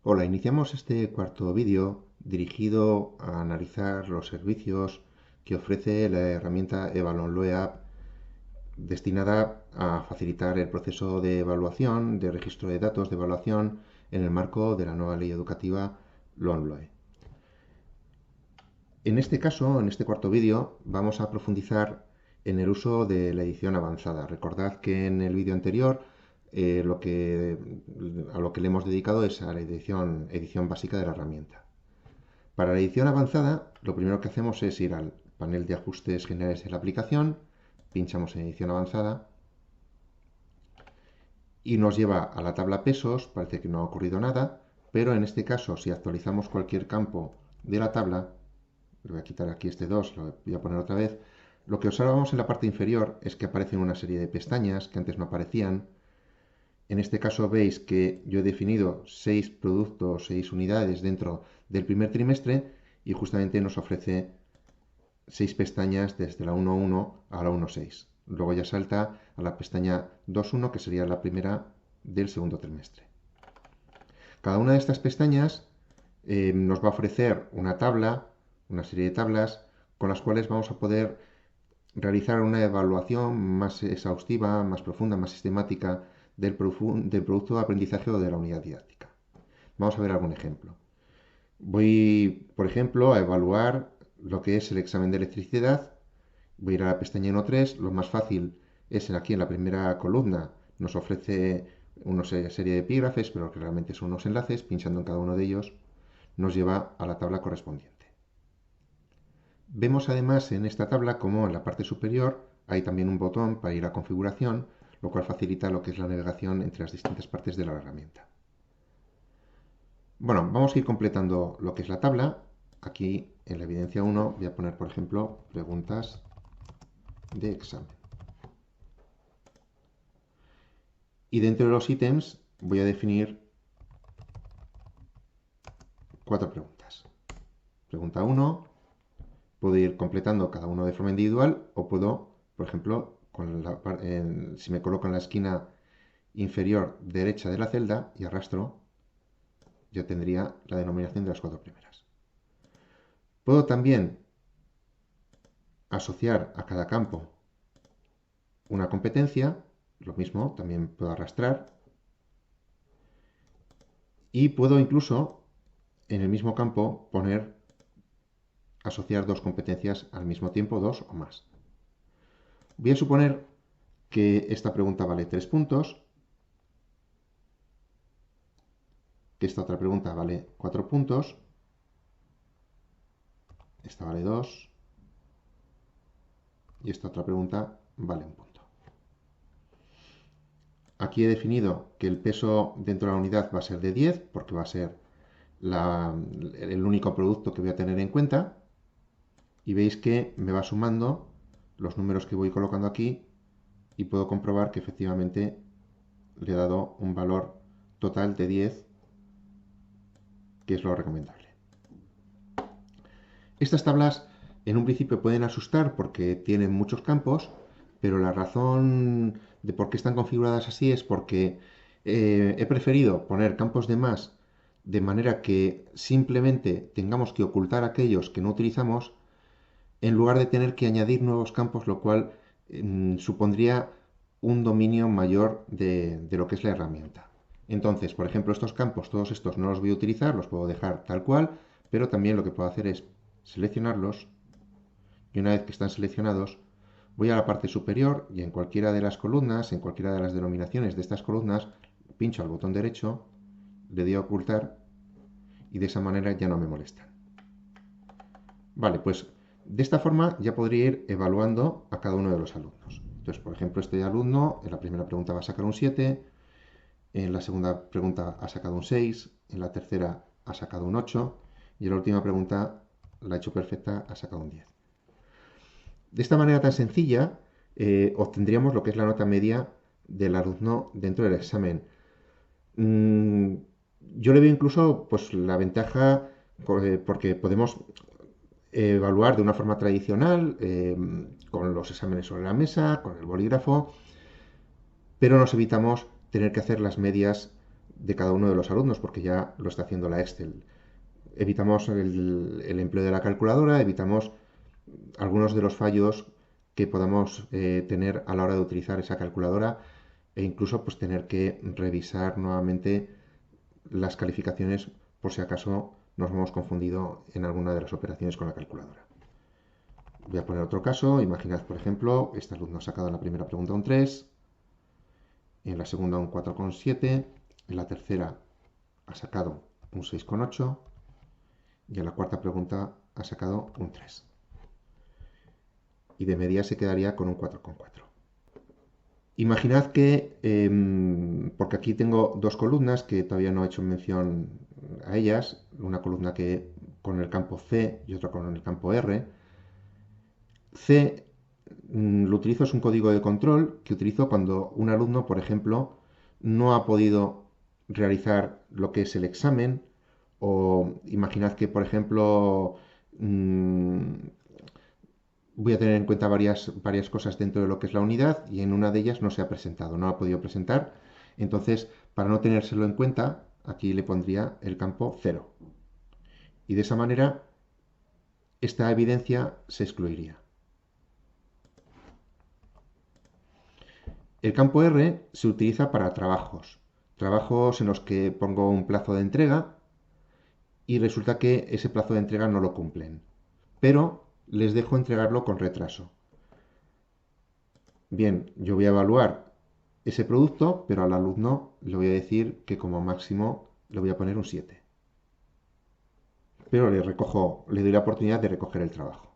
Hola, iniciamos este cuarto vídeo dirigido a analizar los servicios que ofrece la herramienta Evaluate destinada a facilitar el proceso de evaluación, de registro de datos de evaluación en el marco de la nueva ley educativa LOMLOE. En este caso, en este cuarto vídeo, vamos a profundizar en el uso de la edición avanzada. Recordad que en el vídeo anterior a lo que le hemos dedicado es a la edición básica de la herramienta. Para la edición avanzada, lo primero que hacemos es ir al panel de ajustes generales de la aplicación, pinchamos en edición avanzada y nos lleva a la tabla pesos. Parece que no ha ocurrido nada, pero en este caso, si actualizamos cualquier campo de la tabla, le voy a quitar aquí este 2, lo voy a poner otra vez, lo que observamos en la parte inferior es que aparecen una serie de pestañas que antes no aparecían. En este caso veis que yo he definido 6 productos, 6 unidades dentro del primer trimestre y justamente nos ofrece 6 pestañas desde la 1.1 a la 1.6. Luego ya salta a la pestaña 2.1, que sería la primera del segundo trimestre. Cada una de estas pestañas nos va a ofrecer una tabla, una serie de tablas con las cuales vamos a poder realizar una evaluación más exhaustiva, más profunda, más sistemática del producto de aprendizaje o de la unidad didáctica. Vamos a ver algún ejemplo. Voy, por ejemplo, a evaluar lo que es el examen de electricidad. Voy a ir a la pestaña 1.3. Lo más fácil es aquí en la primera columna. Nos ofrece una serie de epígrafes, pero que realmente son unos enlaces. Pinchando en cada uno de ellos nos lleva a la tabla correspondiente. Vemos además en esta tabla como en la parte superior hay también un botón para ir a configuración, lo cual facilita lo que es la navegación entre las distintas partes de la herramienta. Bueno, vamos a ir completando lo que es la tabla. Aquí en la evidencia 1 voy a poner, por ejemplo, preguntas de examen. Y dentro de los ítems voy a definir 4 preguntas. Pregunta 1, puedo ir completando cada uno de forma individual o puedo, por ejemplo, si me coloco en la esquina inferior derecha de la celda y arrastro, ya tendría la denominación de las 4 primeras. Puedo también asociar a cada campo una competencia, lo mismo, también puedo arrastrar, y puedo incluso en el mismo campo asociar 2 competencias al mismo tiempo, 2 o más. Voy a suponer que esta pregunta vale 3 puntos, que esta otra pregunta vale 4 puntos, esta vale 2 y esta otra pregunta vale 1 punto. Aquí he definido que el peso dentro de la unidad va a ser de 10, porque va a ser el único producto que voy a tener en cuenta. Y veis que me va sumando los números que voy colocando aquí y puedo comprobar que efectivamente le he dado un valor total de 10, que es lo recomendable. Estas tablas en un principio pueden asustar porque tienen muchos campos, pero la razón de por qué están configuradas así es porque he preferido poner campos de más de manera que simplemente tengamos que ocultar aquellos que no utilizamos en lugar de tener que añadir nuevos campos, lo cual supondría un dominio mayor de lo que es la herramienta. Entonces, por ejemplo, estos campos, todos estos no los voy a utilizar, los puedo dejar tal cual, pero también lo que puedo hacer es seleccionarlos y una vez que están seleccionados, voy a la parte superior y en cualquiera de las columnas, en cualquiera de las denominaciones de estas columnas, pincho al botón derecho, le doy a ocultar y de esa manera ya no me molestan. Vale, pues de esta forma ya podría ir evaluando a cada uno de los alumnos. Entonces, por ejemplo, este alumno en la primera pregunta va a sacar un 7, en la segunda pregunta ha sacado un 6, en la tercera ha sacado un 8 y en la última pregunta la ha hecho perfecta, ha sacado un 10. De esta manera tan sencilla obtendríamos lo que es la nota media del alumno dentro del examen. Yo le veo incluso pues, la ventaja porque podemos evaluar de una forma tradicional, con los exámenes sobre la mesa, con el bolígrafo, pero nos evitamos tener que hacer las medias de cada uno de los alumnos, porque ya lo está haciendo la Excel. Evitamos el empleo de la calculadora, evitamos algunos de los fallos que podamos tener a la hora de utilizar esa calculadora e incluso pues tener que revisar nuevamente las calificaciones por si acaso nos hemos confundido en alguna de las operaciones con la calculadora. Voy a poner otro caso. Imaginad, por ejemplo, este alumno ha sacado en la primera pregunta un 3, en la segunda un 4,7, en la tercera ha sacado un 6,8 y en la cuarta pregunta ha sacado un 3. Y de media se quedaría con un 4,4. Imaginad que, porque aquí tengo dos columnas que todavía no he hecho mención a ellas, una columna que con el campo C y otra con el campo R. C lo utilizo, es un código de control que utilizo cuando un alumno, por ejemplo, no ha podido realizar lo que es el examen, o imaginad que, por ejemplo, mm, voy a tener en cuenta varias cosas dentro de lo que es la unidad y en una de ellas no se ha presentado, no ha podido presentar. Entonces, para no tenérselo en cuenta, aquí le pondría el campo 0. Y de esa manera, esta evidencia se excluiría. El campo R se utiliza para trabajos en los que pongo un plazo de entrega y resulta que ese plazo de entrega no lo cumplen, pero les dejo entregarlo con retraso. Bien, yo voy a evaluar ese producto, pero al alumno le voy a decir que como máximo le voy a poner un 7. Pero le doy la oportunidad de recoger el trabajo.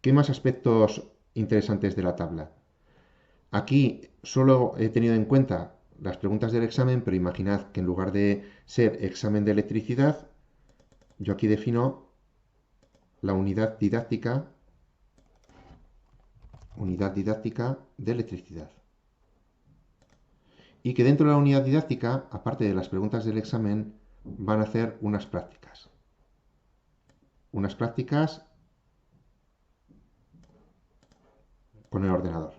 ¿Qué más aspectos interesantes de la tabla? Aquí solo he tenido en cuenta las preguntas del examen, pero imaginad que en lugar de ser examen de electricidad, yo aquí defino la unidad didáctica de electricidad. Y que dentro de la unidad didáctica, aparte de las preguntas del examen, van a hacer unas prácticas. Unas prácticas con el ordenador.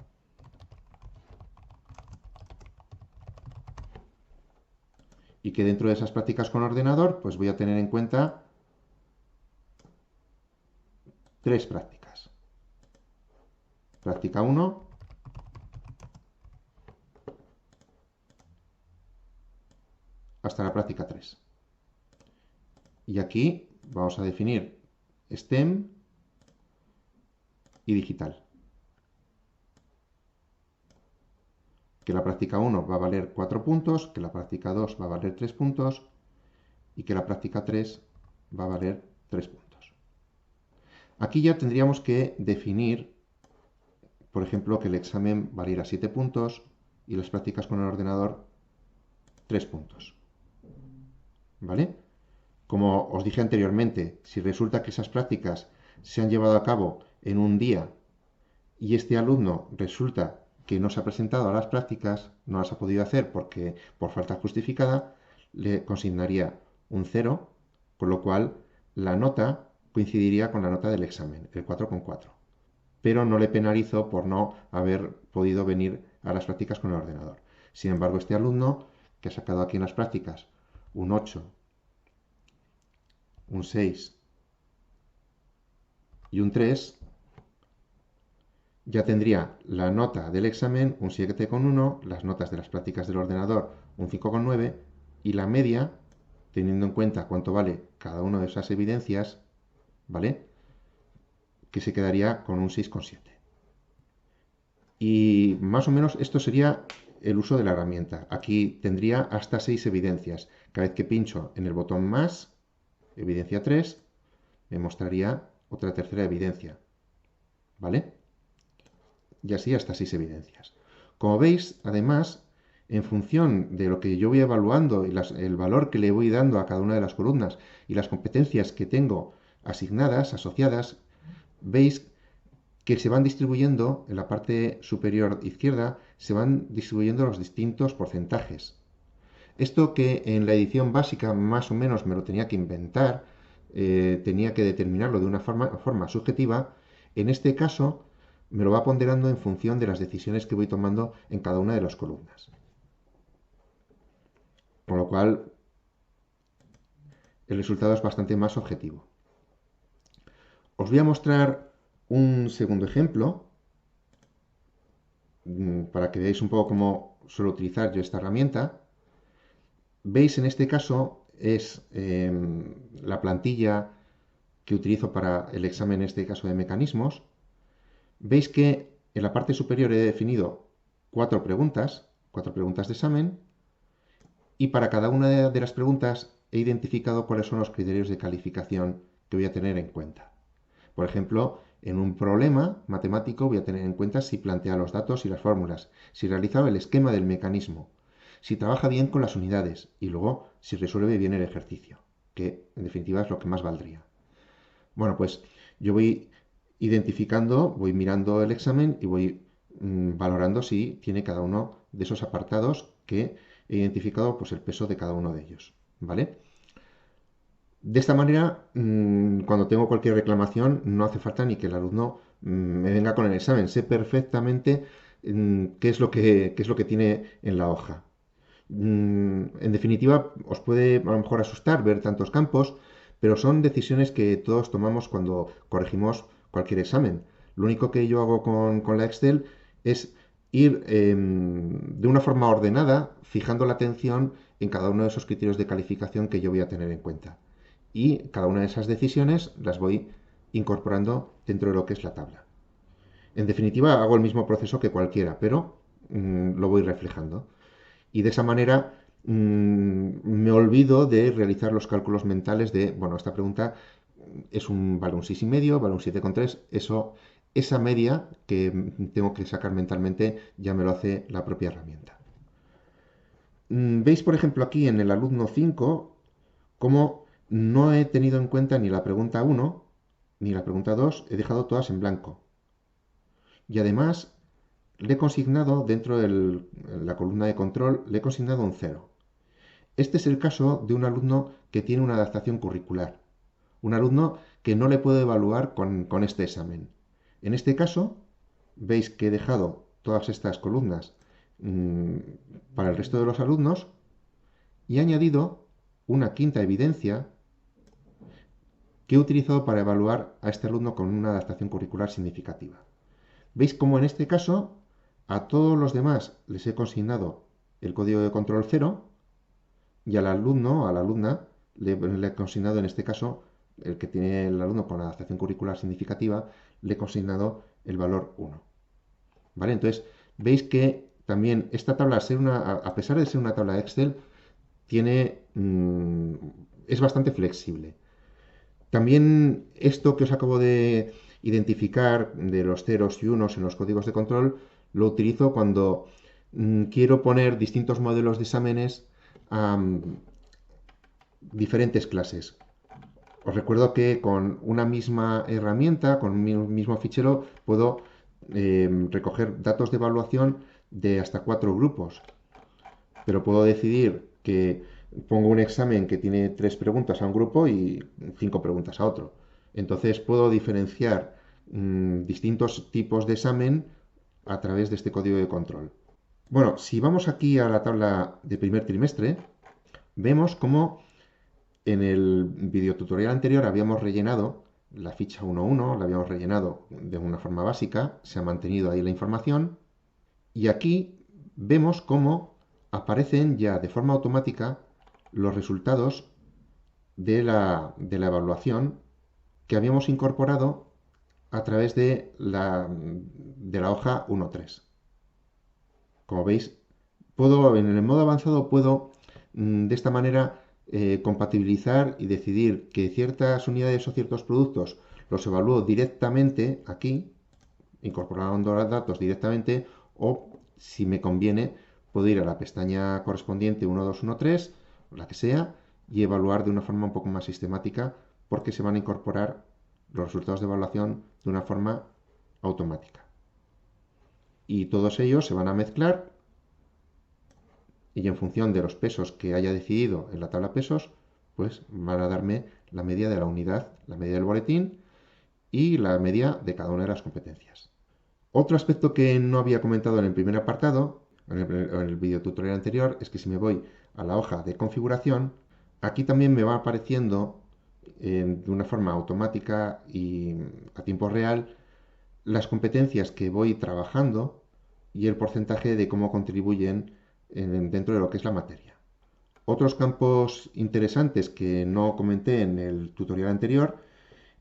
Y que dentro de esas prácticas con ordenador, pues voy a tener en cuenta 3 prácticas. Práctica 1, hasta la práctica 3. Y aquí vamos a definir STEM y digital. Que la práctica 1 va a valer 4 puntos, que la práctica 2 va a valer 3 puntos y que la práctica 3 va a valer 3 puntos. Aquí ya tendríamos que definir, por ejemplo, que el examen valiera 7 puntos y las prácticas con el ordenador 3 puntos. ¿Vale? Como os dije anteriormente, si resulta que esas prácticas se han llevado a cabo en un día y este alumno resulta que no se ha presentado a las prácticas, no las ha podido hacer porque por falta justificada, le consignaría un 0, con lo cual la nota coincidiría con la nota del examen, el 4,4. Pero no le penalizo por no haber podido venir a las prácticas con el ordenador. Sin embargo, este alumno que ha sacado aquí en las prácticas un 8, un 6 y un 3, ya tendría la nota del examen un 7,1, las notas de las prácticas del ordenador un 5,9 y la media, teniendo en cuenta cuánto vale cada una de esas evidencias, ¿vale? Que se quedaría con un 6,7. Y más o menos esto sería el uso de la herramienta. Aquí tendría hasta 6 evidencias. Cada vez que pincho en el botón más, evidencia 3, me mostraría otra tercera evidencia. ¿Vale? Y así hasta 6 evidencias. Como veis, además, en función de lo que yo voy evaluando y el valor que le voy dando a cada una de las columnas y las competencias que tengo asignadas, asociadas, veis que se van distribuyendo en la parte superior izquierda, se van distribuyendo los distintos porcentajes. Esto que en la edición básica más o menos me lo tenía que inventar, tenía que determinarlo de una forma subjetiva, en este caso me lo va ponderando en función de las decisiones que voy tomando en cada una de las columnas. con lo cual el resultado es bastante más objetivo. Os voy a mostrar un segundo ejemplo para que veáis un poco cómo suelo utilizar yo esta herramienta. Veis, en este caso es la plantilla que utilizo para el examen, en este caso de mecanismos. Veis que en la parte superior he definido cuatro preguntas de examen, y para cada una de las preguntas he identificado cuáles son los criterios de calificación que voy a tener en cuenta. Por ejemplo, en un problema matemático voy a tener en cuenta si plantea los datos y las fórmulas, si realiza el esquema del mecanismo, si trabaja bien con las unidades y luego si resuelve bien el ejercicio, que en definitiva es lo que más valdría. Bueno, pues yo voy identificando, voy mirando el examen y voy valorando si tiene cada uno de esos apartados que he identificado, pues el peso de cada uno de ellos, ¿vale? De esta manera, cuando tengo cualquier reclamación, no hace falta ni que el alumno me venga con el examen. Sé perfectamente qué es lo que tiene en la hoja. En definitiva, os puede a lo mejor asustar ver tantos campos, pero son decisiones que todos tomamos cuando corregimos cualquier examen. Lo único que yo hago con la Excel es ir de una forma ordenada, fijando la atención en cada uno de esos criterios de calificación que yo voy a tener en cuenta. Y cada una de esas decisiones las voy incorporando dentro de lo que es la tabla. En definitiva, hago el mismo proceso que cualquiera, pero lo voy reflejando. Y de esa manera me olvido de realizar los cálculos mentales de, bueno, esta pregunta vale un 6,5, vale un 7,3, esa media que tengo que sacar mentalmente ya me lo hace la propia herramienta. Veis, por ejemplo, aquí en el alumno 5, cómo no he tenido en cuenta ni la pregunta 1 ni la pregunta 2, he dejado todas en blanco. Y además, le he consignado dentro de la columna de control, le he consignado un 0. Este es el caso de un alumno que tiene una adaptación curricular, un alumno que no le puedo evaluar con este examen. En este caso, veis que he dejado todas estas columnas para el resto de los alumnos y he añadido una quinta evidencia que he utilizado para evaluar a este alumno con una adaptación curricular significativa. ¿Veis cómo en este caso a todos los demás les he consignado el código de control 0 y al alumno, a la alumna, le he consignado en este caso, el que tiene el alumno con adaptación curricular significativa, le he consignado el valor 1? ¿Vale? Entonces, veis que también esta tabla, a pesar de ser una tabla de Excel, es bastante flexible. También esto que os acabo de identificar de los ceros y unos en los códigos de control, lo utilizo cuando quiero poner distintos modelos de exámenes a diferentes clases. Os recuerdo que con una misma herramienta, con un mismo fichero, puedo recoger datos de evaluación de hasta 4 grupos. Pero puedo decidir que pongo un examen que tiene 3 preguntas a un grupo y 5 preguntas a otro. Entonces puedo diferenciar distintos tipos de examen a través de este código de control. Bueno, si vamos aquí a la tabla de primer trimestre, vemos cómo en el videotutorial anterior habíamos rellenado la ficha 1.1, la habíamos rellenado de una forma básica, se ha mantenido ahí la información, y aquí vemos cómo aparecen ya de forma automática los resultados de la evaluación que habíamos incorporado a través de la hoja 1.3. Como veis, en el modo avanzado puedo de esta manera compatibilizar y decidir que ciertas unidades o ciertos productos los evalúo directamente aquí, incorporando los datos directamente, o si me conviene, puedo ir a la pestaña correspondiente 1, 2, 1, 3, la que sea, y evaluar de una forma un poco más sistemática porque se van a incorporar los resultados de evaluación de una forma automática. Y todos ellos se van a mezclar y en función de los pesos que haya decidido en la tabla pesos, pues van a darme la media de la unidad, la media del boletín y la media de cada una de las competencias. Otro aspecto que no había comentado en el primer apartado en el video tutorial anterior, es que si me voy a la hoja de configuración, aquí también me va apareciendo de una forma automática y a tiempo real las competencias que voy trabajando y el porcentaje de cómo contribuyen dentro de lo que es la materia. Otros campos interesantes que no comenté en el tutorial anterior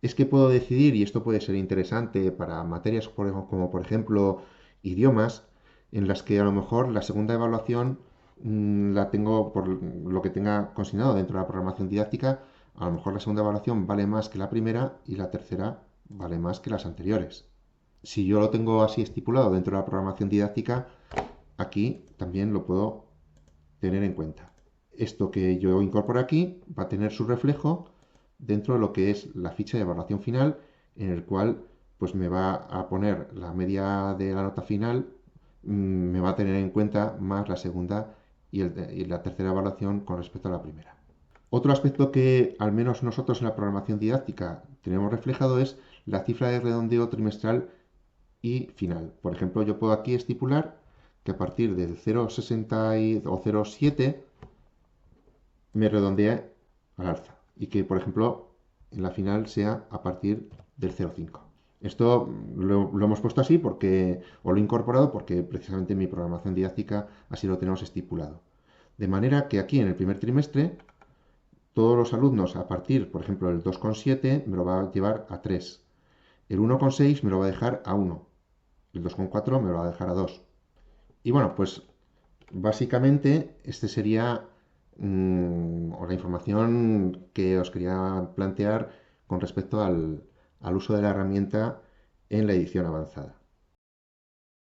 es que puedo decidir, y esto puede ser interesante para materias como por ejemplo idiomas, en las que a lo mejor la segunda evaluación la tengo por lo que tenga consignado dentro de la programación didáctica, a lo mejor la segunda evaluación vale más que la primera y la tercera vale más que las anteriores. Si yo lo tengo así estipulado dentro de la programación didáctica, aquí también lo puedo tener en cuenta. Esto que yo incorporo aquí va a tener su reflejo dentro de lo que es la ficha de evaluación final, en el cual pues me va a poner la media de la nota final, me va a tener en cuenta más la segunda y la tercera evaluación con respecto a la primera. Otro aspecto que al menos nosotros en la programación didáctica tenemos reflejado es la cifra de redondeo trimestral y final. Por ejemplo, yo puedo aquí estipular que a partir del 0,60 o 0,7 me redondea al alza y que, por ejemplo, en la final sea a partir del 0,5. Esto lo hemos puesto así porque, o lo he incorporado porque precisamente en mi programación didáctica así lo tenemos estipulado. De manera que aquí en el primer trimestre, todos los alumnos a partir, por ejemplo, del 2,7 me lo va a llevar a 3. El 1,6 me lo va a dejar a 1. El 2,4 me lo va a dejar a 2. Y bueno, pues básicamente este sería o la información que os quería plantear con respecto al uso de la herramienta en la edición avanzada.